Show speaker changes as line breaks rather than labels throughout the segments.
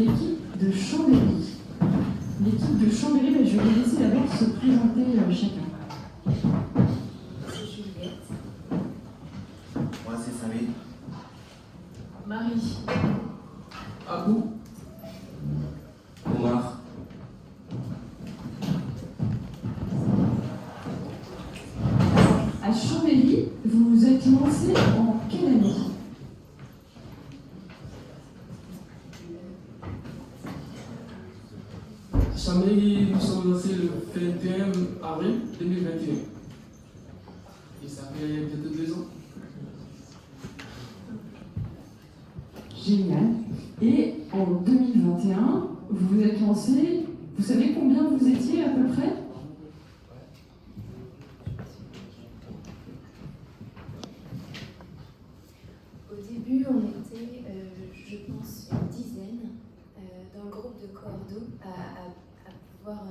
L'équipe de Chambéry. L'équipe de Chambéry, je vais les laisser d'abord se présenter chacun.
C'est Juliette.
Moi, c'est Samy.
Marie.
Abou. Omar.
À Chambéry, vous vous êtes lancé en quelle année?
Chambéry, nous sommes lancés le 21 avril 2021. Et ça fait peut-être 2 ans.
Génial. Et en 2021, vous vous êtes lancé, vous savez combien vous étiez à peu près?
Au début, on était, je pense, une dizaine dans le groupe de Cordo à pouvoir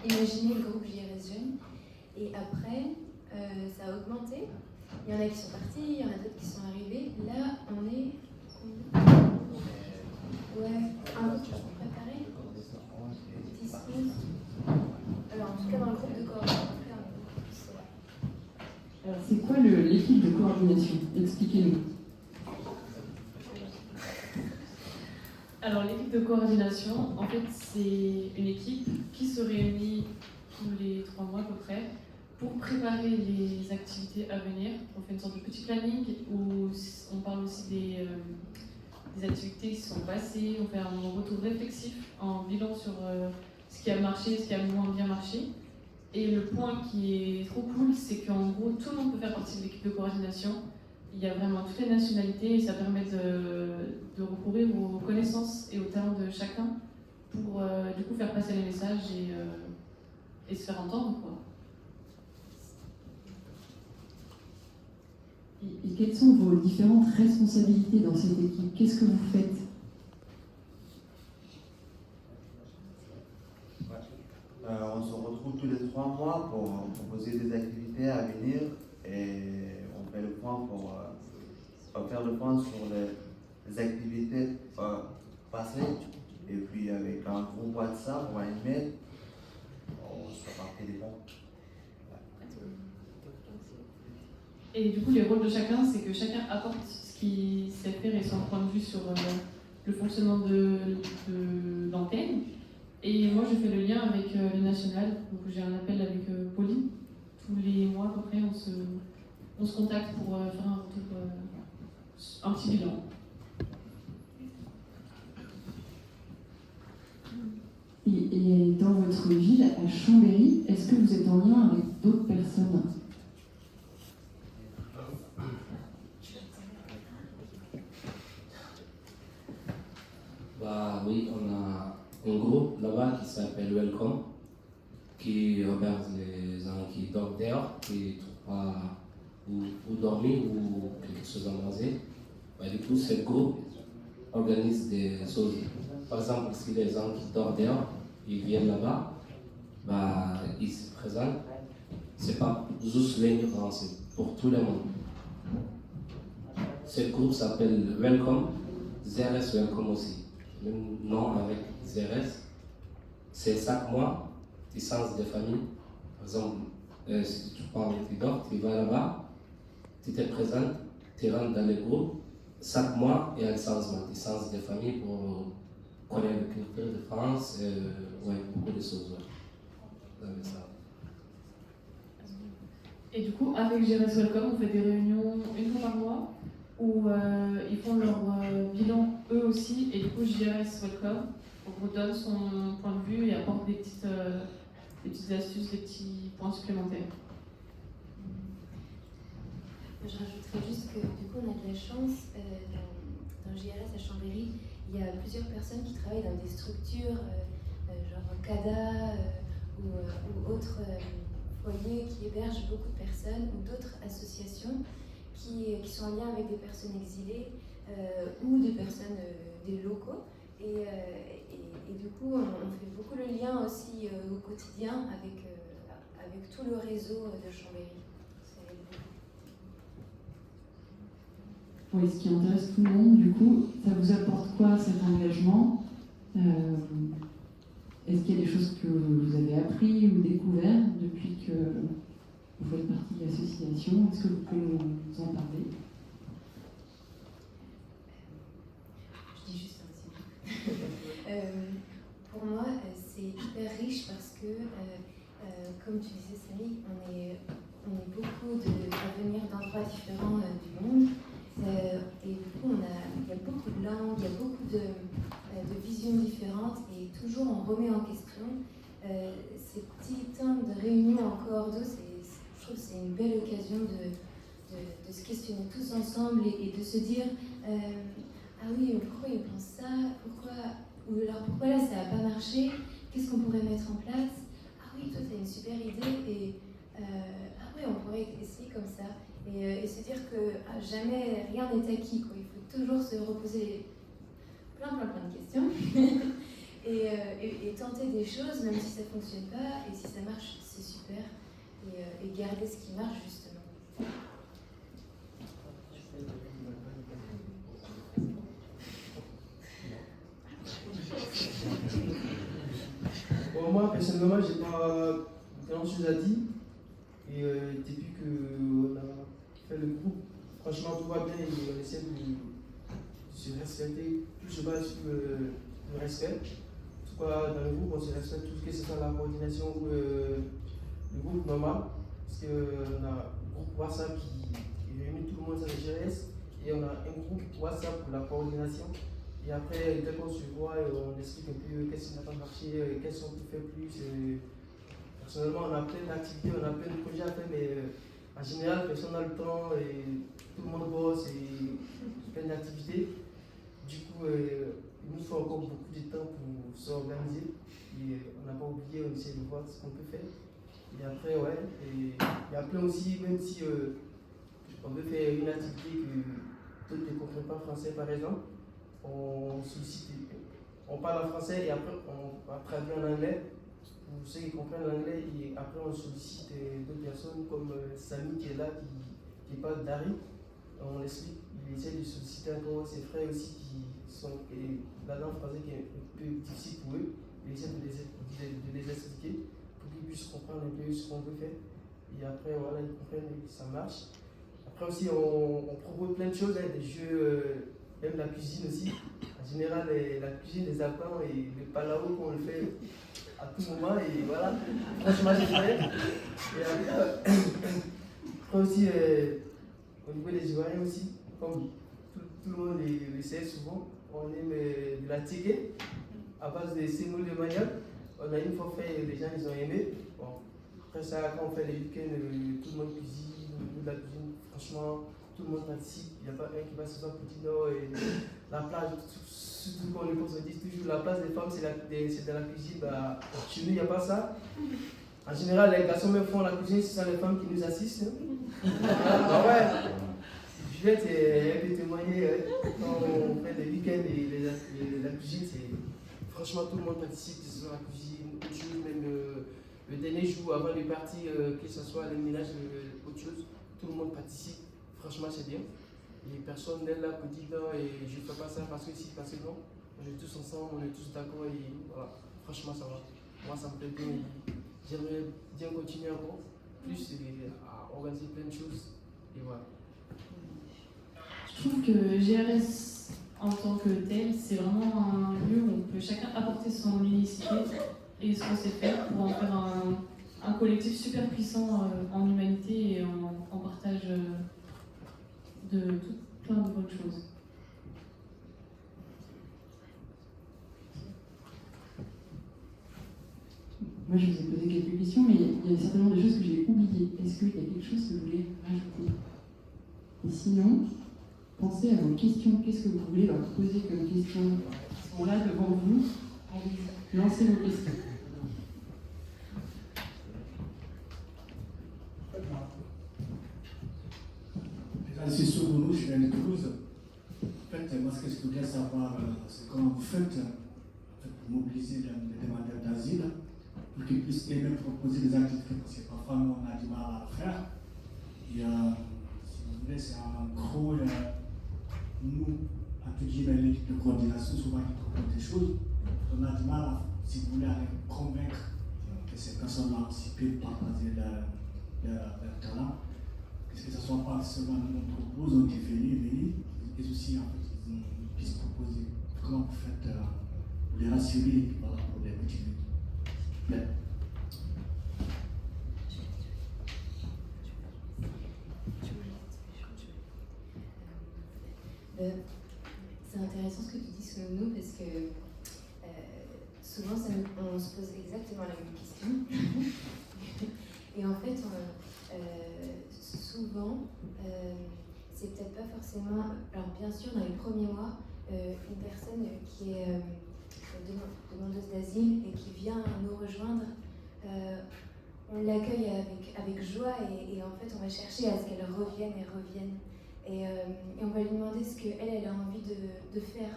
imaginer le groupe JRS Jeunes. Et après, ça a augmenté. Il y en a qui sont partis, il y en a d'autres qui sont arrivés. Là, on est... Ouais, un peu préparé. 10, 11. Alors, en tout cas, dans le groupe de Cordo.
Alors, c'est quoi l'équipe de coordination? Expliquez-nous.
Alors, l'équipe de coordination, en fait, c'est une équipe qui se réunit tous les 3 mois à peu près pour préparer les activités à venir. On fait une sorte de petit planning où on parle aussi des activités qui sont passées, on fait un retour réflexif en bilan sur ce qui a marché, ce qui a moins bien marché. Et le point qui est trop cool, c'est qu'en gros, tout le monde peut faire partie de l'équipe de coordination. Il y a vraiment toutes les nationalités et ça permet de recourir aux connaissances et aux talents de chacun pour du coup faire passer les messages et se faire entendre, quoi.
Et quelles sont vos différentes responsabilités dans cette équipe? Qu'est-ce que vous faites?
On se retrouve tous les 3 mois pour proposer des activités à venir et on fait le point pour faire le point sur les activités passées. Et puis avec un groupe WhatsApp ou un email, on se fait par téléphone.
Et du coup, les rôles de chacun, c'est que chacun apporte ce qu'il sait faire et son point de vue sur le fonctionnement de l'antenne. Et moi, je fais le lien avec le national. Donc, j'ai un appel avec Pauline. Tous les mois, à peu près, on se contacte pour faire un retour, un petit bilan.
Et dans votre ville, à Chambéry, est-ce que vous êtes en lien avec d'autres personnes?
Bah oui, on a un groupe là-bas qui s'appelle Welcome, qui héberge les gens qui dorment dehors, qui ne trouvent pas où dormir ou quelque chose à manger. Bah, du coup, ce groupe organise des choses. Par exemple, si les gens qui dorment dehors, ils viennent là-bas, bah, ils se présentent. C'est pas juste les migrants, c'est pour tout le monde. Ce groupe s'appelle Welcome, ZRS Welcome aussi. Le nom avec ZRS, c'est chaque mois, tu changes de famille. Par exemple, si tu parles, tu dors, tu vas là-bas, tu te présentes, tu rentres dans le groupe. Chaque mois, il y a un changement. Tu changes de famille pour connaître la culture de France, ouais, beaucoup de choses. Ouais. Ça.
Et du coup, avec GRS Welcome, on fait des réunions une fois par mois où ils font leur bilan eux aussi. Et du coup, GRS Welcome redonne son point de vue et apporte des petites astuces, des petits points supplémentaires.
Je rajouterais juste que du coup on a de la chance dans JRS à Chambéry, il y a plusieurs personnes qui travaillent dans des structures genre CADA ou autres foyers qui hébergent beaucoup de personnes ou d'autres associations qui sont en lien avec des personnes exilées ou des personnes des locaux et du coup on fait beaucoup le lien aussi au quotidien avec tout le réseau de Chambéry.
Oui, ce qui intéresse tout le monde, du coup, ça vous apporte quoi cet engagement? Est-ce qu'il y a des choses que vous avez appris ou découvert depuis que vous faites partie de l'association? Est-ce que vous pouvez nous en parler?
Je dis juste un petit pour moi, c'est hyper riche parce que, comme tu disais, Samy, on est beaucoup à venir d'endroits différents du monde. Et du coup, il y a beaucoup de langues, il y a beaucoup de visions différentes et toujours on remet en question ces petits temps de réunion en cohorte. Je trouve que c'est une belle occasion de se questionner tous ensemble et de se dire ah oui, pourquoi ils pensent ça, ou alors pourquoi là ça n'a pas marché, qu'est-ce qu'on pourrait mettre en place, ah oui, toi tu as une super idée et ah oui, on pourrait essayer comme ça. Et se dire que jamais rien n'est acquis, quoi. Il faut toujours se reposer plein de questions et tenter des choses, même si ça ne fonctionne pas, et si ça marche, c'est super, et garder ce qui marche justement.
Bon, moi, personnellement, j'ai pas grand-chose à dire. Et depuis qu'on a fait le groupe, franchement, tout va bien et on essaie de se respecter. Tout se base sur le respect. En tout cas, dans le groupe, on se respecte tout, que ce soit la coordination ou le groupe normal. Parce qu'on a un groupe WhatsApp qui réunit tout le monde sur les GRS. Et on a un groupe WhatsApp pour la coordination. Et après, dès qu'on se voit, on explique un peu qu'est-ce qui n'a pas marché, qu'est-ce qu'on peut faire plus. Personnellement, on a plein d'activités, on a plein de projets à faire, mais en général, personne n'a le temps et tout le monde bosse et plein d'activités. Du coup, il nous faut encore beaucoup de temps pour s'organiser. Et on n'a pas oublié, on essaie de voir ce qu'on peut faire. Et après, ouais, et il y a plein aussi, même si on veut faire une activité que d'autres ne comprennent pas français, par exemple, on sollicite, on parle en français et après on va traduire en anglais. Pour ceux qui comprennent l'anglais, et après on sollicite d'autres personnes comme Samy qui est là, qui parle d'Ari. On l'explique, il essaie de solliciter encore ses frères aussi qui sont la langue française qui est un peu difficile pour eux. Il essaie de les expliquer pour qu'ils puissent comprendre un peu ce qu'on veut faire. Et après, voilà, ils comprennent et ça marche. Après aussi, on propose plein de choses, hein, des jeux, même la cuisine aussi. En général, la cuisine, les apprend et le palao qu'on le fait à tout moment et voilà, franchement j'ai fait. Et après aussi, au niveau des Ivoiriens aussi, comme tout le monde le sait souvent, on aime de la ticket à base de semoule de manioc. On a une fois fait, les gens ils ont aimé. Bon, après ça, quand on fait les week-ends, tout le monde cuisine, au niveau de la cuisine, franchement, tout le monde participe. Il n'y a pas un qui va se faire petit nord et la plage. Surtout quand on se dit toujours la place des femmes c'est dans la cuisine, bah, chez nous il n'y a pas ça. En général les garçons même font la cuisine, ce sont les femmes qui nous assistent. Ah ouais, Juliette elle peut témoigner quand on fait des week-ends et la cuisine, c'est franchement tout le monde participe, que ce soit la cuisine, autre chose, même le dernier jour avant de partir, que ce soit le ménage, autre chose, tout le monde participe, franchement c'est bien. Et personne n'est là pour dire non et je ne fais pas ça parce que si, parce que non. On est tous ensemble, on est tous d'accord et voilà. Franchement ça va. Moi ça me plaît bien. J'aimerais bien continuer encore plus à organiser plein de choses. Et voilà.
Je trouve que GRS en tant que tel, c'est vraiment un lieu où on peut chacun apporter son unicité et ce qu'on sait faire pour en faire un collectif super puissant en humanité et en partage de plein de bonnes choses.
Moi, je vous ai posé quelques questions, mais il y a certainement des choses que j'ai oubliées. Est-ce qu'il y a quelque chose que vous voulez rajouter? Et sinon, pensez à vos questions. Qu'est-ce que vous voulez leur poser comme question? Ils sont là devant vous. Allez, lancez vos questions.
C'est sur nous, je viens de Toulouse. En fait, moi, ce que je voudrais savoir, c'est comment vous faites pour mobiliser les demandeurs d'asile pour qu'ils puissent eux-mêmes proposer des activités, parce que parfois, nous, on a du mal à le faire. Et si vous voulez, c'est en gros, nous, entre guillemets, l'équipe de coordination, souvent, qui propose des choses. on a du mal, si vous voulez, à les convaincre que ces personnes-là aussi peuvent partager leur talent. Que ce ne soit pas seulement notre besoin qui est venu, mais aussi en fait, ils puissent proposer comment vous faites pour les rassurer et puis voilà, pour les motiver. Bien.
C'est intéressant ce que tu dis sur nous parce que souvent on se pose exactement la même question. Et en fait, souvent, c'est peut-être pas forcément. Alors, bien sûr, dans les premiers mois, une personne qui est demandeuse d'asile et qui vient nous rejoindre, on l'accueille avec joie et en fait, on va chercher à ce qu'elle revienne. Et on va lui demander ce qu'elle a envie de faire.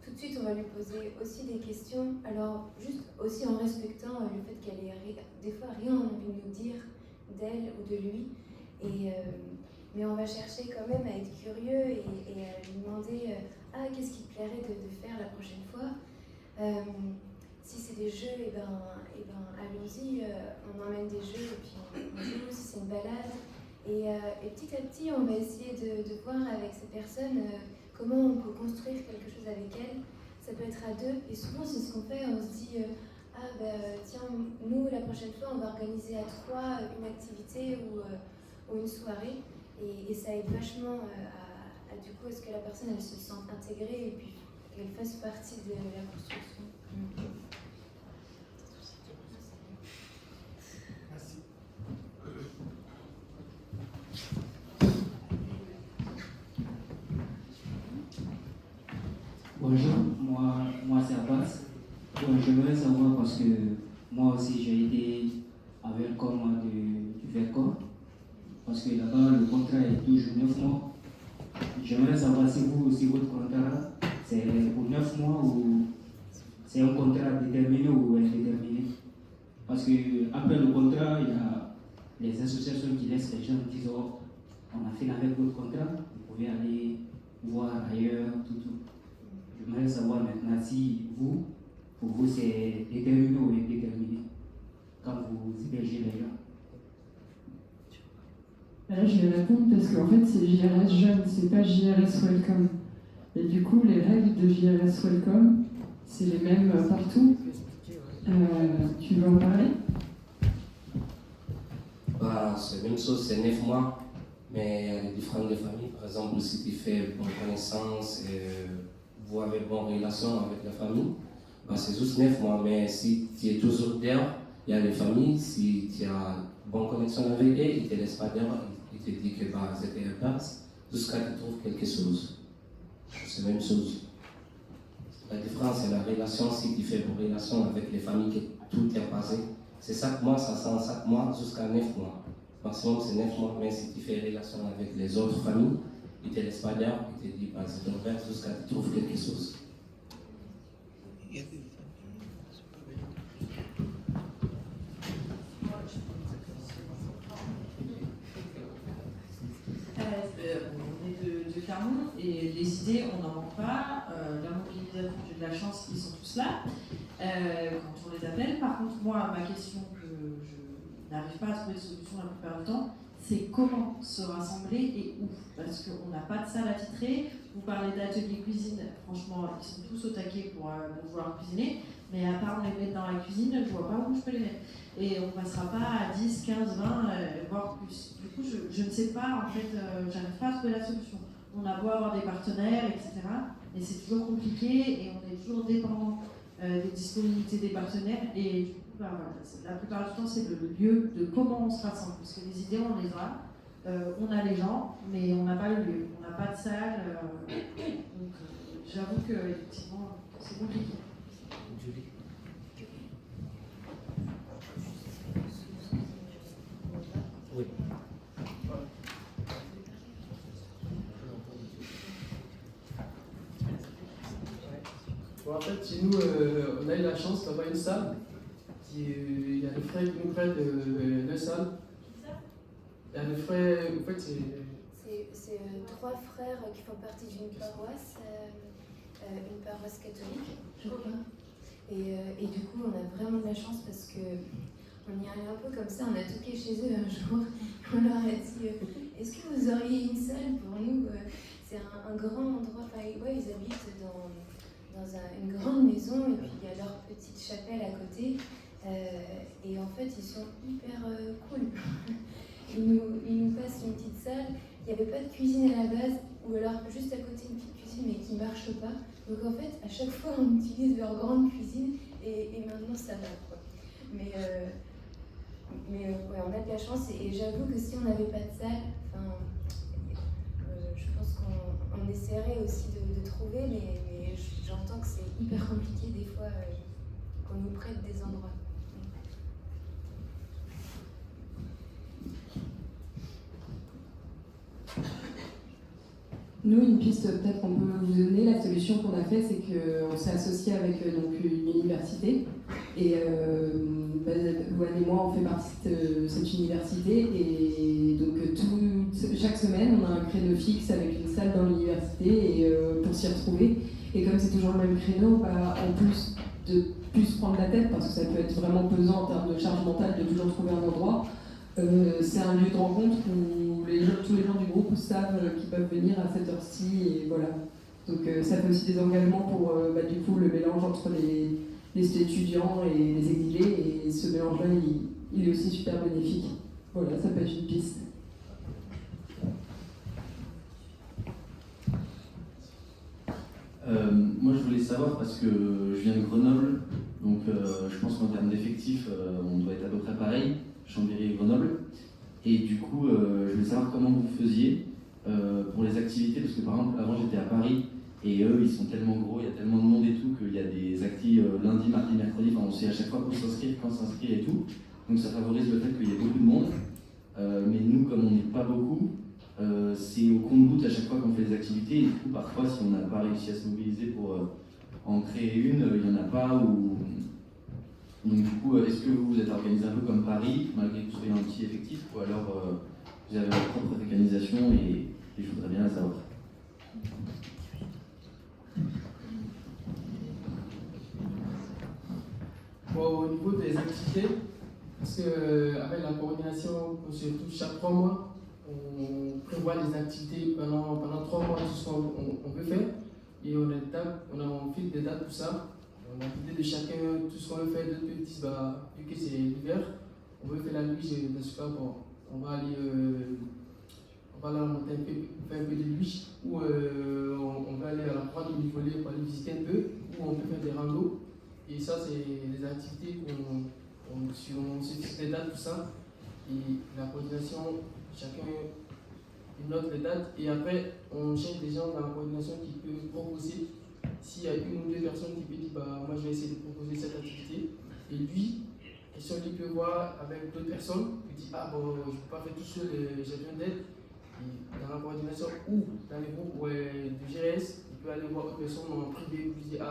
Tout de suite, on va lui poser aussi des questions, alors juste aussi en respectant le fait qu'elle ait des fois rien envie de nous dire d'elle ou de lui. Mais on va chercher quand même à être curieux et à lui demander qu'est-ce qui te plairait de faire la prochaine fois. Si c'est des jeux, et ben allons-y, on emmène des jeux et puis on joue. Si c'est une balade. Et petit à petit, on va essayer de voir avec cette personne comment on peut construire quelque chose avec elle. Ça peut être à deux. Et souvent, c'est ce qu'on fait. On se dit, tiens, nous, la prochaine fois, on va organiser à trois une activité ou une soirée. Et ça aide vachement à du coup, à ce que la personne elle se sente intégrée et puis qu'elle fasse partie de la construction.
Merci.
Bonjour, moi c'est Abbas. Bon, j'aimerais savoir parce que moi aussi j'ai été à Welcome du Vercom, parce que là-bas le contrat est toujours 9 mois. J'aimerais savoir si votre contrat c'est pour 9 mois ou c'est un contrat déterminé ou indéterminé. Parce que après le contrat, il y a les associations qui laissent les gens qui disent on a fini avec votre contrat, vous pouvez aller voir ailleurs, tout. J'aimerais savoir maintenant si pour vous, c'est déterminé ou indéterminé quand vous hébergez les gens.
Là, je vais répondre parce qu'en fait, c'est JRS Jeune, c'est pas JRS Welcome. Et du coup, les règles de JRS Welcome, c'est les mêmes partout. Tu veux en parler?
C'est la même chose, c'est 9 mois, mais il y a des différentes familles. Par exemple, si tu fais bonne connaissance et vous avez bonne relation avec la famille, c'est juste 9 mois. Mais si tu es toujours dehors, il y a des familles, si tu as bonne connexion avec eux, ils ne te laissent pas dehors, ils te disent que c'était un passe jusqu'à ce que tu trouves quelque chose. C'est la même chose. La différence, c'est la relation, si tu fais bonne relation avec les familles, que tout est passé. C'est 5 mois, ça sent 5 mois jusqu'à 9 mois. Maximum, c'est 9 mois, mais si tu fais relation avec les autres familles, ils ne te laissent pas dehors, ils te disent c'est ton père jusqu'à ce que tu trouves quelque chose.
On est de Clermont et les idées, on n'en manque pas. La mobilisation, j'ai de la chance qu'ils sont tous là quand on les appelle. Par contre, moi, ma question que je n'arrive pas à trouver de solution la plupart du temps, c'est comment se rassembler et où. Parce qu'on n'a pas de salle attitrée. Vous parlez d'atelier cuisine, franchement, ils sont tous au taquet pour vouloir cuisiner. Mais à part les mettre dans la cuisine, je ne vois pas où je peux les mettre. Et on ne passera pas à 10, 15, 20, voire plus. Du coup, je ne sais pas, en fait, j'arrive pas à trouver la solution. On a beau avoir des partenaires, etc. Mais c'est toujours compliqué et on est toujours dépendant des disponibilités des partenaires. Et du coup, voilà, la plupart du temps, c'est le lieu de comment on se rassemble. Parce que les idées, on les a. On a les gens, mais on n'a pas le lieu. On n'a pas de salle. Donc, j'avoue que, effectivement, c'est compliqué.
Oui.
Bon, en fait, chez nous, on a eu la chance d'avoir une salle. Il y a des frères qui nous prêtent la salle. Il y a des frères, en fait,
C'est 3 frères qui font partie d'une paroisse une paroisse catholique, je crois. Et du coup, on a vraiment de la chance parce que on y allait un peu comme ça, on a toqué chez eux un jour, on leur a dit est-ce que vous auriez une salle pour nous? C'est un grand endroit, enfin, ouais, ils habitent dans une grande maison et puis il y a leur petite chapelle à côté et en fait ils sont hyper cool. Ils nous passent une petite salle, il n'y avait pas de cuisine à la base ou alors juste à côté une petite cuisine mais qui ne marche pas. Donc en fait à chaque fois on utilise leur grande cuisine et maintenant ça va quoi. Mais ouais, on a de la chance et j'avoue que si on n'avait pas de salle, je pense qu'on essaierait aussi de trouver, mais j'entends que c'est hyper compliqué des fois qu'on nous prête des endroits.
Nous, une piste peut-être qu'on peut vous donner, la solution qu'on a fait, c'est qu'on s'est associé avec donc, une université. Et Louane et moi, on fait partie de cette université. Et donc, chaque semaine, on a un créneau fixe avec une salle dans l'université et, pour s'y retrouver. Et comme c'est toujours le même créneau, en plus de plus se prendre la tête, parce que ça peut être vraiment pesant en termes de charge mentale de toujours trouver un endroit, c'est un lieu de rencontre où tous les gens du groupe savent qu'ils peuvent venir à cette heure-ci et voilà. Donc ça fait aussi des engagements pour du coup le mélange entre les étudiants et les exilés et ce mélange-là il est aussi super bénéfique. Voilà, ça peut être une piste.
Moi je voulais savoir parce que je viens de Grenoble, donc je pense qu'en termes d'effectifs on doit être à peu près pareil, Chambéry et Grenoble. Et du coup, je voulais savoir comment vous faisiez pour les activités, parce que par exemple, avant j'étais à Paris, et eux, ils sont tellement gros, il y a tellement de monde et tout, qu'il y a des activités lundi, mardi, mercredi, enfin on sait à chaque fois pour s'inscrire, quand s'inscrire et tout. Donc ça favorise le fait qu'il y ait beaucoup de monde. Mais nous, comme on n'est pas beaucoup, c'est au compte-gouttes à chaque fois qu'on fait des activités, et du coup, parfois, si on n'a pas réussi à se mobiliser pour en créer une, il n'y en a pas, ou... Donc du coup, est-ce que vous êtes organisé un peu comme Paris, malgré que vous soyez un petit effectif, ou alors vous avez votre propre organisation et je voudrais bien la savoir.
Bon, au niveau des activités, parce qu'avec la coordination, surtout chaque 3 mois, on prévoit des activités pendant 3 mois, tout ce qu'on peut faire, et on file des dates pour ça. On a l'idée de chacun, tout ce qu'on veut faire, d'autres disent, vu que c'est l'hiver, on veut faire la nuit, dans ce cas, bon, on va aller à la montagne, faire un peu de nuit, ou on va aller à la croix du volet pour aller visiter un peu, ou on peut faire des randos. Et ça, c'est des activités on se fixe des dates, tout ça. Et la coordination, chacun note les dates, et après, on cherche des gens dans la coordination qui peuvent proposer. S'il y a une ou deux personnes qui peuvent dire moi je vais essayer de proposer cette activité, et lui, question qu'il peut voir avec d'autres personnes, il dit je ne peux pas faire tout seul, j'ai besoin d'aide. Et dans la coordination ou dans les groupes de GRS, il peut aller voir une personne en privé pour lui dire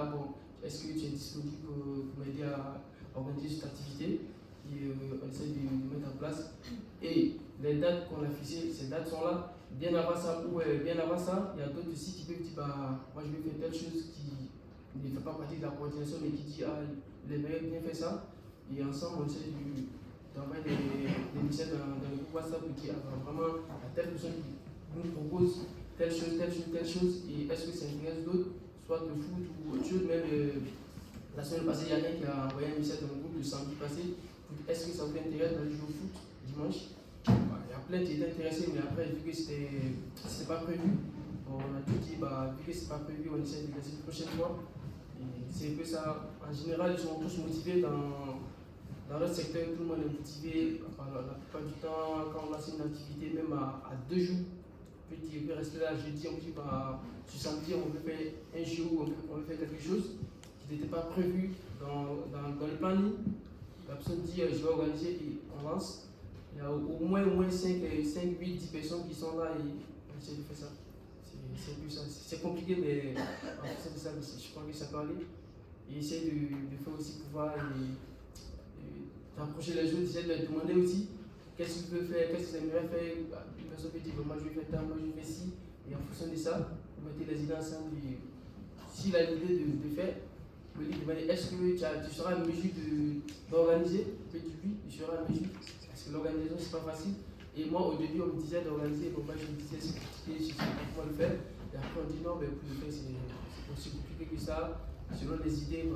est-ce que tu es disponible pour m'aider à organiser cette activité, et on essaie de mettre en place. Et les dates qu'on a fixées, ces dates sont là. Bien avant ça, il y a d'autres sites qui peuvent dire moi je vais faire telle chose qui ne fait pas partie de la coordination, mais qui dit les meilleurs bien fait ça. Et ensemble, on essaie d'envoyer des messages dans le groupe WhatsApp pour dire vraiment à telle personne qui nous propose telle chose, et est-ce que ça intéresse d'autres, soit de foot ou autre chose. Même la semaine passée, il y a quelqu'un qui a envoyé un message dans le groupe le samedi passé pour dire est-ce que ça vous intéresse d'aller jouer au foot dimanche. Il y a plein qui étaient intéressés, mais après, vu que c'était pas prévu, on a tout dit, vu que c'est pas prévu, on essaie de laisser la prochaine fois. Et c'est un peu ça. En général, ils sont tous motivés dans notre secteur, tout le monde est motivé. La plupart du temps, quand on lance une activité, même à 2 jours, on peut rester là jeudi, on dit ce samedi, on veut faire un jour, on veut faire quelque chose qui n'était pas prévu dans le planning. La personne dit je vais organiser et on lance. Il y a au moins 5, 8, 10 personnes qui sont là et on essaie de faire ça. C'est plus ça. C'est compliqué, mais en fait, c'est ça, je crois que ça peut aller. Et essayer de faire aussi pouvoir d'approcher les autres, essayer de leur demander aussi qu'est-ce qu'ils veulent faire, qu'est-ce qu'ils aimeraient faire. Une personne peut dire moi je vais faire ça, moi je vais faire ci. Et en fonction de ça, vous mettez les idées ensemble. Et s'il a l'idée de faire, le lui demander est-ce que tu seras en mesure d'organiser? Il dit oui, je serai en mesure. Parce que l'organisation, c'est pas facile. Et moi, au début, on me disait d'organiser, donc moi, je me disais c'est compliqué, je sais pas comment le faire. Et après, on dit non, mais pour le faire, c'est aussi compliqué que ça. Selon les idées, on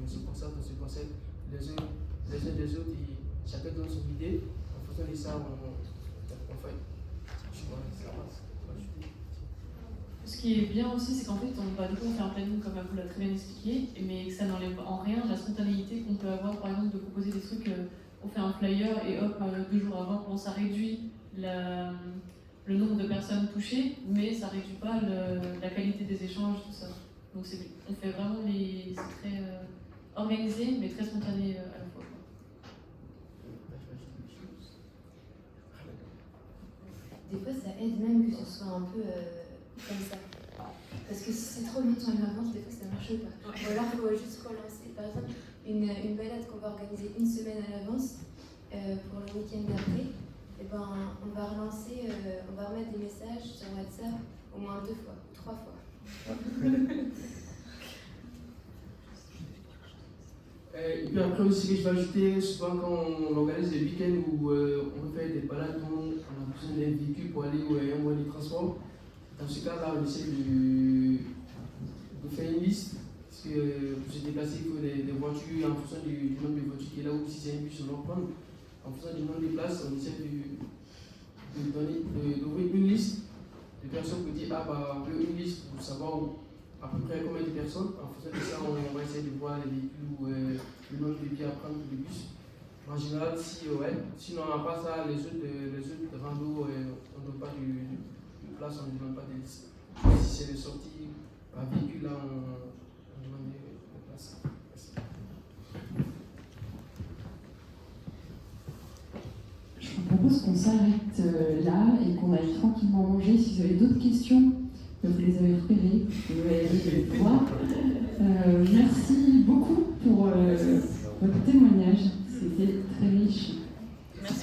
se concentre, on se concerne les uns des autres, et chacun donne son idée. En fonction de ça, on fait. Je vois, ça passe.
Ce qui est bien aussi, c'est qu'en fait, du coup, on fait un planning comme vous l'a très bien expliqué, mais que ça n'enlève en rien la spontanéité qu'on peut avoir, par exemple, de proposer des trucs, on fait un flyer et hop, 2 jours avant, bon, ça réduit le nombre de personnes touchées, mais ça réduit pas la qualité des échanges, tout ça. Donc on fait vraiment c'est très organisé, mais très spontané à la fois.
Des fois, ça aide même que ce soit un peu comme ça. Parce que si c'est trop longtemps à l'avance, des fois ça marche pas. Ou alors il faut juste relancer. Par exemple, une balade qu'on va organiser 1 semaine à l'avance pour le week-end d'après, et ben, on va relancer, on va remettre des messages sur WhatsApp au moins 2 fois, 3 fois.
Et puis après aussi, je vais ajouter, souvent quand on organise des week-ends où on fait des balades, on a besoin d'un véhicule pour aller où il y a un moyen de transport. Dans ce cas-là, on essaie de faire une liste. Parce que pour se déplacer, il faut des voitures en fonction du nombre de voitures qui est là, ou si c'est un bus, on va prendre. En fonction du nombre de places, on essaie d'ouvrir une liste de personnes pour dire, on veut une liste pour savoir à peu près combien de personnes. En fonction de ça, on va essayer de voir les véhicules ou le nombre de billets à prendre pour le bus. En général, sinon on n'a pas ça, les autres randos, on ne donne pas de place, on ne demande pas de liste. Si c'est des sorties par véhicule, là, on demande des places. Merci.
Je vous propose qu'on s'arrête là et qu'on aille tranquillement manger. Si vous avez d'autres questions, vous les avez repérées, vous allez les voir. Merci beaucoup pour votre témoignage, c'était très riche.
Merci.